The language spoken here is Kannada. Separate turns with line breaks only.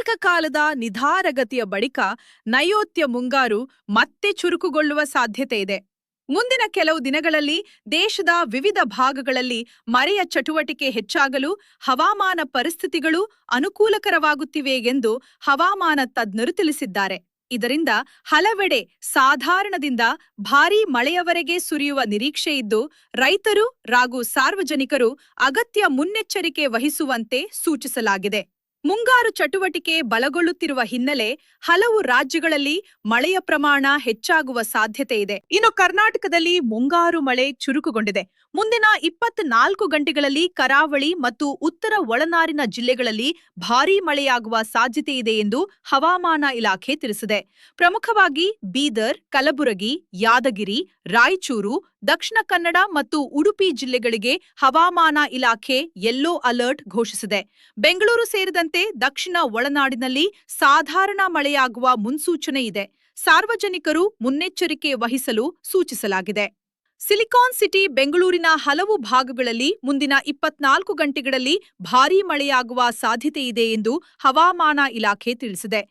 ಏಕಕಾಲದ ನಿಧಾನಗತಿಯ ಬಳಿಕ ನೈಋತ್ಯ ಮುಂಗಾರು ಮತ್ತೆ ಚುರುಕುಗೊಳ್ಳುವ ಸಾಧ್ಯತೆ ಇದೆ. ಮುಂದಿನ ಕೆಲವು ದಿನಗಳಲ್ಲಿ ದೇಶದ ವಿವಿಧ ಭಾಗಗಳಲ್ಲಿ ಮಳೆಯ ಚಟುವಟಿಕೆ ಹೆಚ್ಚಾಗಲು ಹವಾಮಾನ ಪರಿಸ್ಥಿತಿಗಳು ಅನುಕೂಲಕರವಾಗುತ್ತಿವೆ ಎಂದು ಹವಾಮಾನ ತಜ್ಞರು ತಿಳಿಸಿದ್ದಾರೆ. ಇದರಿಂದ ಹಲವೆಡೆ ಸಾಧಾರಣದಿಂದ ಭಾರೀ ಮಳೆಯವರೆಗೆ ಸುರಿಯುವ ನಿರೀಕ್ಷೆ ಇದ್ದು, ರೈತರು ಹಾಗೂ ಸಾರ್ವಜನಿಕರು ಅಗತ್ಯ ಮುನ್ನೆಚ್ಚರಿಕೆ ವಹಿಸುವಂತೆ ಸೂಚಿಸಲಾಗಿದೆ. ಮುಂಗಾರು ಚಟುವಟಿಕೆ ಬಲಗೊಳ್ಳುತ್ತಿರುವ ಹಿನ್ನೆಲೆ ಹಲವು ರಾಜ್ಯಗಳಲ್ಲಿ ಮಳೆಯ ಪ್ರಮಾಣ ಹೆಚ್ಚಾಗುವ ಸಾಧ್ಯತೆ ಇದೆ. ಇನ್ನು ಕರ್ನಾಟಕದಲ್ಲಿ ಮುಂಗಾರು ಮಳೆ ಚುರುಕುಗೊಂಡಿದೆ. ಮುಂದಿನ 24 ಗಂಟೆಗಳಲ್ಲಿ ಕರಾವಳಿ ಮತ್ತು ಉತ್ತರ ಒಳನಾಡಿನ ಜಿಲ್ಲೆಗಳಲ್ಲಿ ಭಾರೀ ಮಳೆಯಾಗುವ ಸಾಧ್ಯತೆ ಇದೆ ಎಂದು ಹವಾಮಾನ ಇಲಾಖೆ ತಿಳಿಸಿದೆ. ಪ್ರಮುಖವಾಗಿ ಬೀದರ್, ಕಲಬುರಗಿ, ಯಾದಗಿರಿ, ರಾಯಚೂರು, ದಕ್ಷಿಣ ಕನ್ನಡ ಮತ್ತು ಉಡುಪಿ ಜಿಲ್ಲೆಗಳಿಗೆ ಹವಾಮಾನ ಇಲಾಖೆ ಯೆಲ್ಲೋ ಅಲರ್ಟ್ ಘೋಷಿಸಿದೆ. ಬೆಂಗಳೂರು ಸೇರಿದಂತೆ ದಕ್ಷಿಣ ಒಳನಾಡಿನಲ್ಲಿ ಸಾಧಾರಣ ಮಳೆಯಾಗುವ ಮುನ್ಸೂಚನೆ ಇದೆ. ಸಾರ್ವಜನಿಕರು ಮುನ್ನೆಚ್ಚರಿಕೆ ವಹಿಸಲು ಸೂಚಿಸಲಾಗಿದೆ. ಸಿಲಿಕಾನ್ ಸಿಟಿ ಬೆಂಗಳೂರಿನ ಹಲವು ಭಾಗಗಳಲ್ಲಿ ಮುಂದಿನ 24 ಗಂಟೆಗಳಲ್ಲಿ ಭಾರೀ ಮಳೆಯಾಗುವ ಸಾಧ್ಯತೆ ಇದೆ ಎಂದು ಹವಾಮಾನ ಇಲಾಖೆ ತಿಳಿಸಿದೆ.